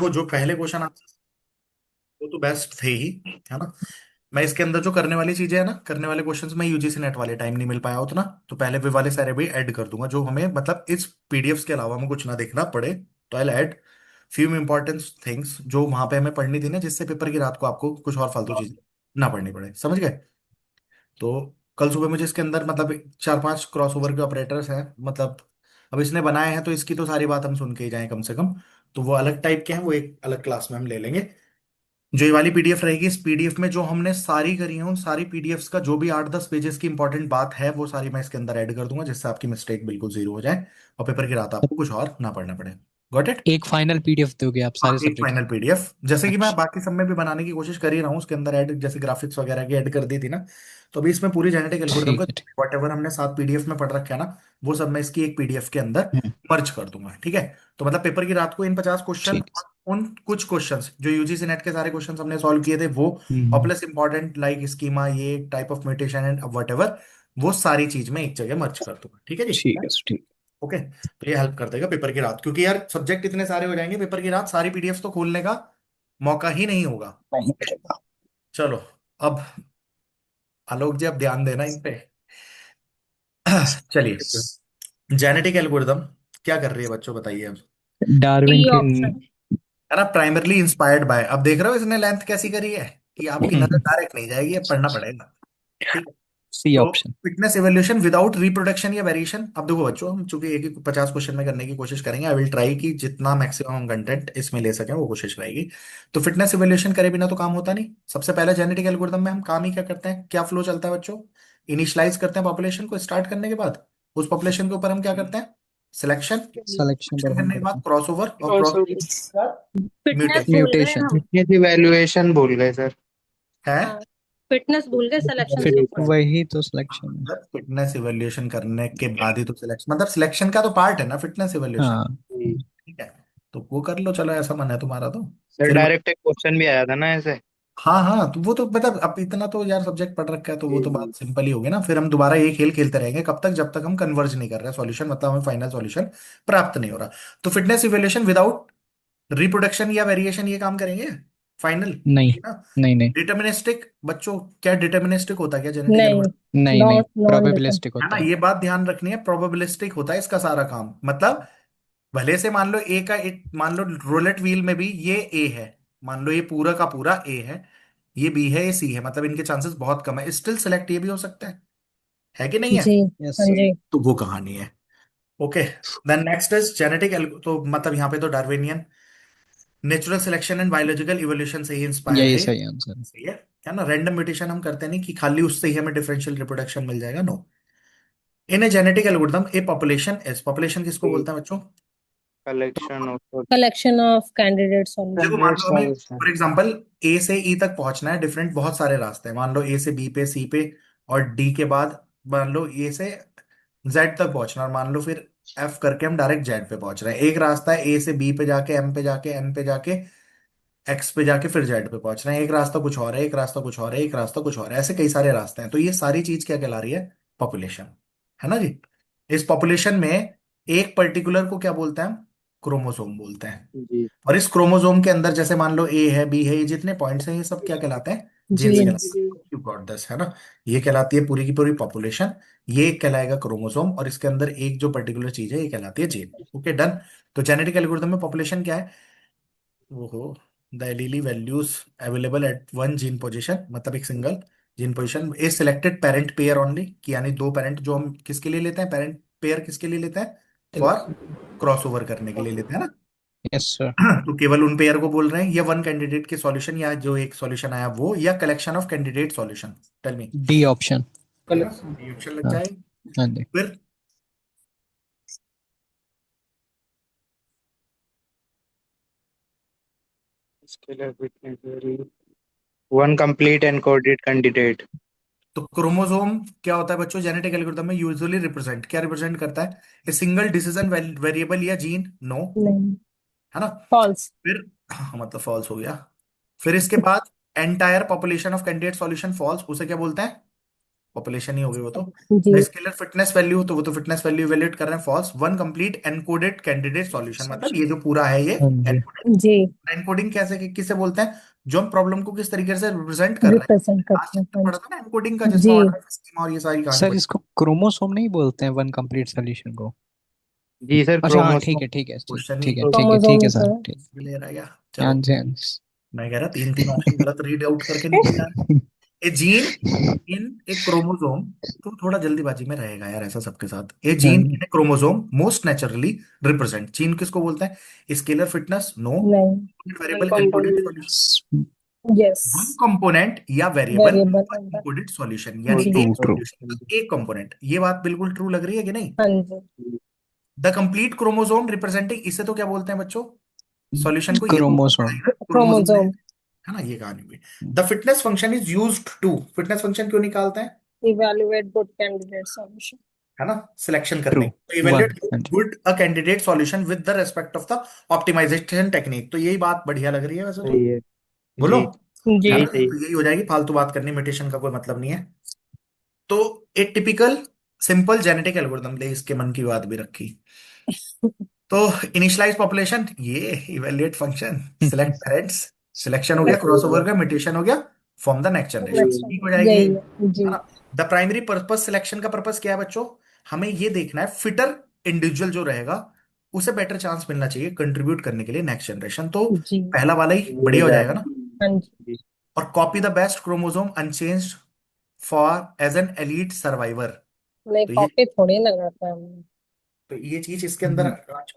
वो जो पहले क्वेश्चन आंसर वो तो बेस्ट थे ही, है ना। मैं इसके अंदर जो करने वाली चीजें है ना, करने वाले क्वेश्चंस में यूजीसी नेट वाले टाइम नहीं मिल पाया उतना, तो पहले वे वाले सारे भी ऐड कर दूंगा, जो हमें मतलब इस पीडीएफ्स के अलावा हमें कुछ ना देखना पड़े। तो I add few important things जो वहां पे हमें पढ़नी थी ना, जिससे पेपर की रात को आपको कुछ और फालतू चीजें ना पढ़नी पड़े, समझ गए। तो कल सुबह मुझे इसके अंदर मतलब 4-5 क्रॉसओवर के ऑपरेटर्स हैं, मतलब अब इसने बनाए हैं तो इसकी तो सारी बात हम सुन के ही जाएं कम से कम। तो वो अलग टाइप के हैं, वो एक अलग क्लास में हम ले लेंगे। जो ये वाली पीडीएफ रहेगी, इस पीडीएफ में जो हमने सारी करी है, उन सारी पीडीएफ्स का जो भी 8-10 पेजेस की इंपॉर्टेंट बात है, वो सारी मैं इसके अंदर ऐड कर दूंगा, जिससे आपकी मिस्टेक बिल्कुल जीरो हो जाए और पेपर की रात आपको कुछ और ना पढ़ना पड़े। Got it. एक फाइनल पीडीएफ दोगे आप हाँ, सारे एक सब्जेक्ट्स फाइनल की? पीडीएफ, जैसे कि मैं अच्छा। बाकी सब में भी बनाने की कोशिश कर ही रहा हूँ, उसके अंदर ऐड जैसे ग्राफिक्स वगैरह की ऐड कर दी थी ना। तो अभी इसमें पूरी जेनेटिक एल्गोरिथम का ठीक है, ठीक। वट एवर हमने 7 पीडीएफ में पढ़ रखा है ना, वो सब मैं इसकी एक पीडीएफ के अंदर हम्म। मर्ज कर दूंगा, ठीक है। तो मतलब पेपर की रात को इन 50 क्वेश्चन, ठीक है। उन कुछ क्वेश्चंस जो यूजीसी नेट के सारे क्वेश्चंस हमने सॉल्व किए थे वो, और हम्म। प्लस इंपॉर्टेंट लाइक स्कीमा, ये type of mutation and what ever, वो सारी चीज में एक जगह मर्ज कर दूंगा, ठीक है जी। ठीक है, ठीक। ओके, तो ये हेल्प कर देगा पेपर की रात, क्योंकि यार सब्जेक्ट इतने सारे हो जाएंगे पेपर की रात, सारी पीडीएफ तो खोलने का मौका ही नहीं होगा। नहीं ओके, मिलेगा। चलो। अब आलोक जी, अब ध्यान देना इन पे। चलिए, जेनेटिक एल्गोरिदम क्या कर रही है बच्चों, बताइए अब। डार्विन डी के। ऑप्शन। है ना, प्राइमरली इंस्पायर्ड बाय, अब देख रहे हो इसने लेंथ कैसी करी है, कि आपकी नजर डायरेक्ट नहीं जाएगी, अब पढ़ना पड़ेगा। ठीक है। सी तो option. Fitness evolution without reproduction या वेरिएशन, अब देखो बच्चों, हम चूंकि एक एक 50 क्वेश्चन में करने की कोशिश करेंगे, आई विल ट्राई कि जितना मैक्सिमम हम कंटेंट इसमें ले सकें, वो कोशिश रहेगी। तो फिटनेस इवोल्यूशन करे बिना तो काम होता नहीं। सबसे पहले जेनेटिक एल्गोरिथम में हम काम ही क्या करते हैं, क्या फ्लो चलता है बच्चों। इनिशियलाइज करते हैं पॉपुलेशन को, स्टार्ट करने के बाद उस पॉपुलेशन के ऊपर हम क्या करते हैं, सिलेक्शन। सिलेक्शन सिलेक्शन परफॉर्म करने के बाद करते हैं। क्रॉसओवर, और और सो क्रॉसओवर के बाद फिटनेस म्यूटेशन भूल गए म्यूटेशन। हम। फिटनेस इवैल्यूएशन भूल गए सर। है। हाँ, फिटनेस भूल गए सिलेक्शन से ऊपर। इवैल्यूएशन। वही तो सिलेक्शन है। मतलब फिटनेस इवोल्यूशन करने के बाद ही तो सिलेक्शन, मतलब सिलेक्शन का तो पार्ट है ना फिटनेस इवोल्यूशन। हाँ। ठीक है, तो वो कर लो, चलो ऐसा मन है तुम्हारा तो। सर फिर डायरेक्ट एक क्वेश्चन भी आया था ना ऐसे। हाँ हाँ, तो वो तो मतलब अब इतना तो यार सब्जेक्ट पढ़ रखा है, तो वो जी तो जी। बात सिंपल ही होगी ना। फिर हम दोबारा ये खेल खेलते रहेंगे कब तक, जब तक हम कन्वर्ज नहीं कर रहे सॉल्यूशन, मतलब हमें फाइनल सॉल्यूशन प्राप्त नहीं हो रहा। तो फिटनेस इवोल्यूशन विदाउट रिप्रोडक्शन या वेरिएशन ये काम करेंगे फाइनल, नहीं, ना। नहीं, नहीं, डिटर्मिनिस्टिक बच्चों, क्या डिटर्मिनिस्टिक होता है क्या जेनेटिक नहीं, एल्गोरिथम। नहीं, नहीं। Not non deter. प्रोबेबिलिस्टिक है ना, होता है। ये बात ध्यान रखनी है, प्रोबेबिलिस्टिक होता है इसका सारा काम, मतलब भले से मान लो ए का एक, मान लो रोलेट व्हील में भी ये ए है, मान लो ये पूरा का पूरा ए है, ये बी है, ये सी है, मतलब इनके चांसेस बहुत कम है, स्टिल सेलेक्ट ये भी हो सकता है कि नहीं है। जी। यस हाँ सर। जी। तो वो कहानी है। Okay, then next is genetic, तो मतलब यहाँ पे तो Darwinian natural selection and biological evolution से ही इंस्पायर यही है। सही आंसर है। सही है ना, रैंडम म्यूटेशन हम करते नहीं कि खाली उससे ही हमें डिफरेंशियल रिप्रोडक्शन मिल जाएगा, no. In a genetic algorithm a population as, population किसको बोलते हैं बच्चों। Collection of collection of candidate देखो सॉल्यूशन। मान कैंडिडेट लो हमें सॉल्यूशन। फॉर एग्जांपल ए से ई तक पहुंचना है, डिफरेंट बहुत सारे रास्ते हैं, मान लो ए से बी पे, सी पे, और डी के बाद मान लो ए से जेड तक पहुंचना, और मान लो फिर एफ करके हम डायरेक्ट जेड पे पहुंच रहे हैं। एक रास्ता है ए से बी पे जाके, एम पे जाके, एन पे जाके, एक्स पे जाके फिर जेड पे पहुंच रहे हैं। एक रास्ता कुछ और है, एक रास्ता कुछ और है, एक रास्ता कुछ और है, ऐसे कई सारे रास्ते हैं। तो ये सारी चीज क्या कहला रही है, पॉपुलेशन, है ना जी। इस पॉपुलेशन में एक पर्टिकुलर को क्या बोलते हैं हम, क्रोमोसोम बोलते हैं। जी। और इस क्रोमोसोम के अंदर जैसे मान लो ए है, बी है, ये जितने पॉइंट्स हैं ये सब क्या कहलाते हैं, जीन्स कहलाते जीन्स। हैं। यू गॉट दिस, है ना। ये कहलाती है पूरी की पूरी पॉपुलेशन, ये एक कहलाएगा क्रोमोसोम, और इसके अंदर एक जो पर्टिकुलर चीज है ये कहलाती है जीन। Okay, done. तो जेनेटिक एल्गोरिथम में पॉपुलेशन क्या है, वो हो the allele values available at one gene position, मतलब एक single gene position a selected parent pair only, कि यानी दो पेरेंट जो हम किसके लिए लेते हैं, पेरेंट पेयर किसके लिए लेते हैं, फॉर क्रॉसओवर करने के लिए लेते हैं ना। Yes sir. तो केवल उन पेयर को बोल रहे हैं, या वन कैंडिडेट के सॉल्यूशन, या जो एक सॉल्यूशन आया वो, या collection of candidate solution, tell me. D option. है ना, ये ऑप्शन लग हाँ। जाए। हाँ जी। फिर scalar fitness very one complete encoded candidate. तो क्रोमोसोम क्या होता है बच्चों, जेनेटिक एल्गोरिथम में यूजुअली रिप्रेजेंट, क्या रिप्रेजेंट करता है, ए सिंगल डिसीजन वेरिएबल या जीन, नो, नहीं। है ना। फॉल्स। फिर हाँ, मतलब फॉल्स हो गया। फिर इसके बाद entire population of candidate solution, false, उसे क्या बोलते हैं, पॉपुलेशन ही होगी वो तो। जी स्केलर फिटनेस वैल्यू, तो वो तो फिटनेस वैल्यू इवेल्युएट कर रहे हैं false. One complete encoded candidate solution, मतलब ये जो पूरा है ये हाँ जी। एनकोडेड। जी एनकोडिंग कैसे किसे बोलते हैं? जो हम प्रॉब्लम को किस तरीके से रिप्रेजेंट कर रहे हैं। रिप्रेजेंट आज करते हैं, चैप्टर हाँ पढ़ा जी। था ना एनकोडिंग का, जिसमें जी ऑर्डर स्कीमा और ये सारी कहानी सर पढ़ी। इसको क्रोमोसोम नहीं बोलते हैं वन कंप्लीट सोल्यूशन को? जी सर, अच्छा हाँ, ठीक क्रोमोसोम। है ठीक है ठीक क्वेश्चन ही ठीक है ठीक है ठीक क्रोमोसोम है तो सर, है। ठीक। ले रहा क्या? हाँ चलो, जी हाँ जी। मैं कह रहा तीन तीन ऑप्शन गलत रीड आउट करके निकल जा रहा है। ए जीन इन ए क्रोमोसोम, तो थोड़ा जल्दीबाजी में रहेगा यार ऐसा सबके साथ। ए हाँ जीन जी। In a chromosome most naturally represent, gene किसको बोलते हैं? स्केलर फिटनेस नो, नहीं। One variable encoded component. Solution, yes. One component या variable variable number. Encoded solution, यानी ट्रू एक ट्रू। सॉल्यूशन का एक कंपोनेंट। ये बात बिल्कुल ट्रू लग रही है कि नहीं? हाँ जी। द कंप्लीट क्रोमोसोम रिप्रेजेंटिंग, इसे तो क्या बोलते हैं बच्चों? सॉल्यूशन को, ये तो क्रोमोसोम। Chromosome chromosome. है ना, ये कहानी हुई। The fitness function is used to, fitness function क्यों निकालते हैं? Evaluate good candidate solution. है ना, सिलेक्शन करने ट्रू। की। तो इवेल्युएट वन। हाँ जी। Good a candidate solution with the respect of the optimization technique. तो यही बात बढ़िया लग रही है वैसे तो। सही है। बोलो। जी, है जी यही ना, सही। तो यही हो जाएगी, फालतू बात करनी, इमिटेशन का कोई मतलब नहीं है। तो एक टिपिकल सिंपल जेनेटिक एल्गोरिथम ले, इसके मन की बात भी रखी। तो इनिशियलाइज पॉपुलेशन, ये evaluate function, select parents, selection हो गया, क्रॉसओवर का म्यूटेशन हो गया, form the next generation, next ठीक हो जाएगी ये। यही है जी। है ना। द प्राइमरी पर्पस सिलेक्शन का पर्पस क्या है बच्चों? हमें ये देखना है फिटर इंडिविजुअल जो रहेगा उसे बेटर चांस मिलना चाहिए कंट्रीब्यूट करने के लिए नेक्स्ट जनरेशन। तो जी पहला वाला ही हो बढ़िया हो जाएगा जाएगा। ना। हाँ जी। जी। और copy the best chromosome unchanged for as an elite survivor. नहीं, तो ये, कॉपी थोड़ी ना करता है हमने। तो ये चीज इसके अंदर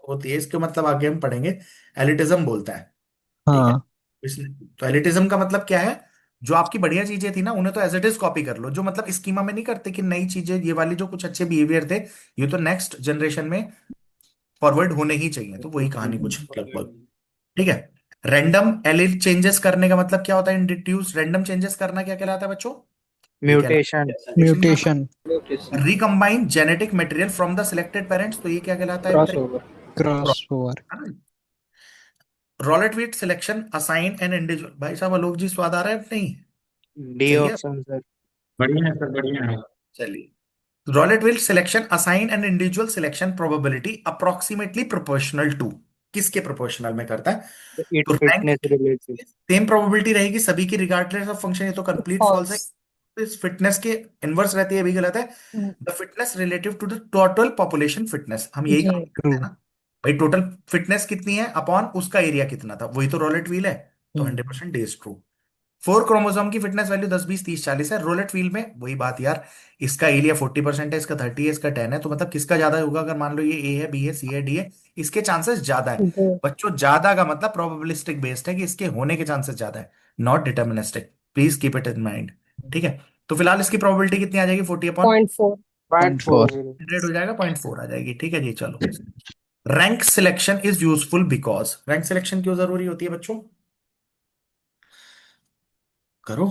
होती है, इसके मतलब आगे हम पढ़ेंगे। एलिटिज्म बोलता है, ठीक है। हाँ। इसलिए तो एलिटिज्म का मतलब क्या है? जो आपकी बढ़िया चीजें थी ना उन्हें तो एज इट इज कॉपी कर लो, जो मतलब स्कीमा में नहीं करते कि नई चीजें, ये वाली जो कुछ अच्छे बिहेवियर थे ये तो नेक्स्ट जनरेशन में फॉरवर्ड होने ही चाहिए। तो वही कहानी कुछ लगभग, ठीक है। रैंडम एलील चेंजेस करने का मतलब क्या होता है? इंट्रोड्यूस रैंडम चेंजेस करना क्या कहलाता है बच्चों? ये कहलाता म्यूटेशन। है म्यूटेशन करना। Mutation. Recombine genetic material from the selected parents, तो ये क्या कहलाता है? एक क्रॉसओवर। तरीके crossover. Rowlatt wheat selection assign an individual. भाई साहब आलोक जी, स्वाद आ रहा है नहीं? डी सही है, ऑप्शन सर। बढ़िया है सर, बढ़िया है। चलिए। Roulette wheel selection assign an individual selection probability approximately proportional to, किसके प्रोपोर्शनल में करता है? इट तो rank fitness related. Same probability रहेगी सभी की रिगार्डलेस ऑफ फंक्शन, ये तो कंप्लीट फॉल्स है। फॉल्स। इस फिटनेस के इनवर्स रहती है, ये भी गलत है। The fitness relative to the total population fitness, हम यही जी काम करते ट्रू। हैं ना। भाई टोटल फिटनेस कितनी है अपॉन उसका एरिया कितना था, वही तो रॉलेट व्हील है। तो 100% डेज ट्रू। फोर क्रोमोसोम की फिटनेस वैल्यू 10 20 30 40 है। रोलेट व्हील में वही बात यार, इसका एरिया 40% है, इसका 30 है, इसका 10 है, तो मतलब किसका ज्यादा होगा? अगर मान लो ये ए है, बी है, सी है, डी है, इसके चांसेस ज्यादा है। जी। बच्चों ज्यादा का मतलब प्रोबेबिलिस्टिक बेस्ड है कि इसके होने के चांसेस ज्यादा है, not deterministic. Please keep it in mind, ठीक है। तो फिलहाल इसकी प्रोबेबिलिटी कितनी आ जाएगी? 40 upon 0.4। Point point four 4। Zero 100 हो जाएगा, 0.4 आ जाएगी, ठीक है जी। चलो, rank selection is useful because, rank selection क्यों जरूरी होती है बच्चों? करो।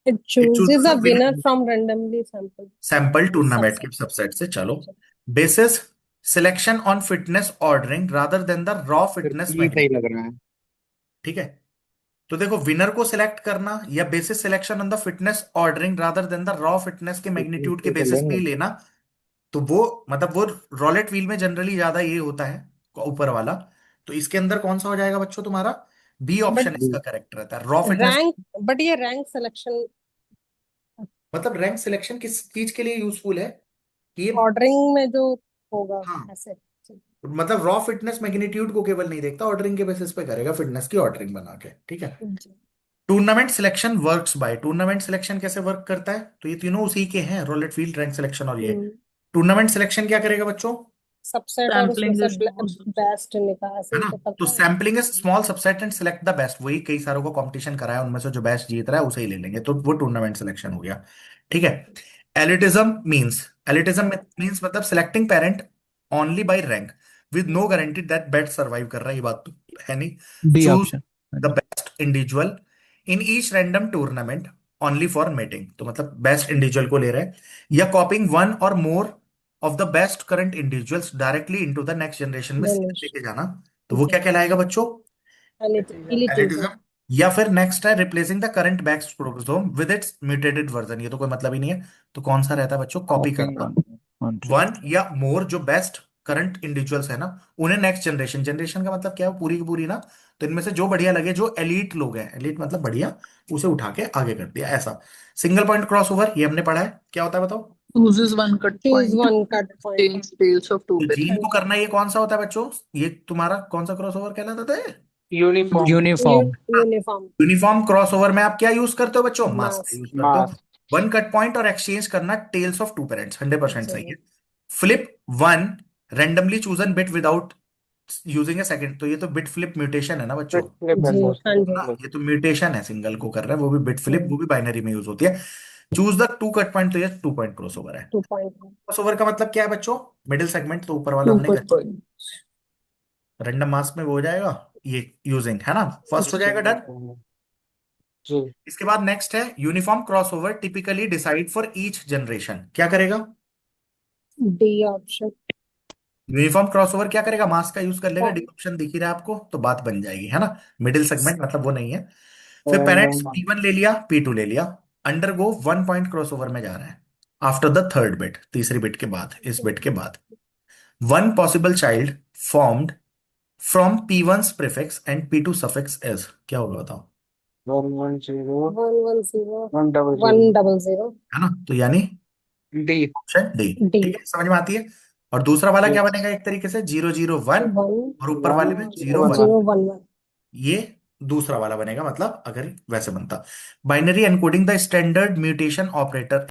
It it chooses chooses a a winner from randomly sampled sample tournament के subset। सबसेट से। चलो, जी। Basis selection on fitness ordering rather than the raw sir, fitness ये सही मैग्नीट्यूड, लग रहा है। ठीक है। तो देखो, विनर को सिलेक्ट करना या basis selection on the fitness ordering rather than the raw fitness के फिटनेस मैग्नीट्यूड के पे बेसिस पे चलेंगे। ही लेना, तो वो मतलब वो रॉलेट व्हील में जनरली ज्यादा ये होता है, ऊपर वाला। तो इसके अंदर कौन सा हो जाएगा बच्चों तुम्हारा? बी बट ऑप्शन इसका करेक्ट रहता है, रॉ फिटनेस। रैंक बट ये रैंक सिलेक्शन मतलब रैंक सिलेक्शन किस चीज के लिए यूजफुल है? कि ये, ऑर्डरिंग में जो होगा हाँ, ऐसे। जी। मतलब रॉ फिटनेस मैग्नीट्यूड को केवल नहीं देखता, ऑर्डरिंग के बेसिस पे करेगा फिटनेस की ऑर्डरिंग बना के, ठीक है। जी। Tournament selection works by, tournament selection कैसे वर्क करता है? तो ये तीनों उसी के हैं, रोलेट फील्ड, रैंक सिलेक्शन और ये। टूर्नामेंट सिलेक्शन क्या करेगा बच्चों? सबसेट और उसमें सैम्पलिंग से स्मॉल। बेस्ट निकाल ऐसे है ही ना। तो तो करता है। Sampling is small subset and select the best, वही कई सारों को कंपटीशन कराया, उनमें से जो बेस्ट जीत रहा है उसे ही ले लेंगे, तो वो टूर्नामेंट सिलेक्शन हो गया, ठीक है। एलिटिज्म मींस, एलिटिज्म मींस मतलब selecting parent only by rank with no guarantee that best survive कर रहा है, ये बात तो है नहीं। B choose option. हाँ द जी। Best individual in each random tournament only for mating, तो मतलब बेस्ट इंडिविजुअल को ले रहे हैं, या कॉपिंग वन और more of the best current individuals directly into the next generation में सीधे Danish। लेके जाना, तो वो जी। क्या कहलाएगा बच्चों? एलिटिज्म। एलिटिज्म। या फिर नेक्स्ट है रिप्लेसिंग द करंट बैक्स chromosome with its mutated version, ये तो कोई मतलब ही नहीं है। तो कौन सा रहता है बच्चों? कॉपी कॉपिंग करना। One two. वन या मोर जो बेस्ट करंट इंडिविजुअल्स है ना, उन्हें नेक्स्ट जनरेशन, जनरेशन का मतलब क्या है? पूरी की पूरी ना। तो इनमें से जो बढ़िया लगे, जो एलीट लोग हैं, एलीट मतलब बढ़िया, उसे उठा के आगे कर दिया ऐसा। सिंगल पॉइंट क्रॉसओवर ये हमने पढ़ा है, क्या होता है बताओ? chooses one cut choose point, one cut point. change tails of two तो जीन को parents. करना ये कौन सा होता है बच्चों? ये तुम्हारा कौन सा क्रॉसओवर कहलाता है? Uniform uniform. Uniform uniform crossover में आप क्या यूज करते हो बच्चों? मास का mass. यूज करते हो। मास वन कट पॉइंट और एक्सचेंज करना टेल्स ऑफ टू पेरेंट्स, 100% सही है। जी flip one, randomly chosen bit without using a second, तो ये तो बिट फ्लिप म्यूटेशन है ना बच्चों, फ्लिप है जी बॉस। हाँ है जी ना? ये तो म्यूटेशन है, सिंगल को कर रहा है, वो भी बिट फ्लिप, वो हम्म, भी बाइनरी में यूज होती है। Choose the two cut point, तो ये टू पॉइंट क्रॉसओवर है। 2.1 क्रॉसओवर का मतलब क्या है बच्चों? मिडिल सेगमेंट, तो ऊपर वाला Two हमने cut कर, point. रैंडम मास में वो हो जाएगा ये यूजिंग, है ना? फर्स्ट हो जाएगा डन। जी इसके बाद नेक्स्ट है uniform crossover typically decide for each generation, क्या करेगा? D option. यूनिफॉर्म क्रॉसओवर क्या करेगा? मास का यूज कर लेगा, डी ऑप्शन दिख ही रहा है आपको, तो बात बन जाएगी, है ना? मिडिल सेगमेंट मतलब वो नहीं है। फिर पेरेंट्स रैंडम P1 ले लिया, P2 ले लिया, अंडरगो वन पॉइंट क्रॉसओवर में जा रहा है आफ्टर द थर्ड बिट, तीसरी बिट के बाद, इस बिट के बाद। One possible child formed from P1 prefix and P2 suffix as, क्या होगा बताओ? 110 110 100 100 है ना? तो यानी डी ऑप्शन डी। ठीक D है, समझ में आती है। और दूसरा वाला क्या जी बनेगा? एक तरीके से 001, 1 और ऊपर वाले में 01, 0 1 1 ये दूसरा वाला बनेगा, मतलब अगर वैसे बनता। Binary encoding the standard mutation operator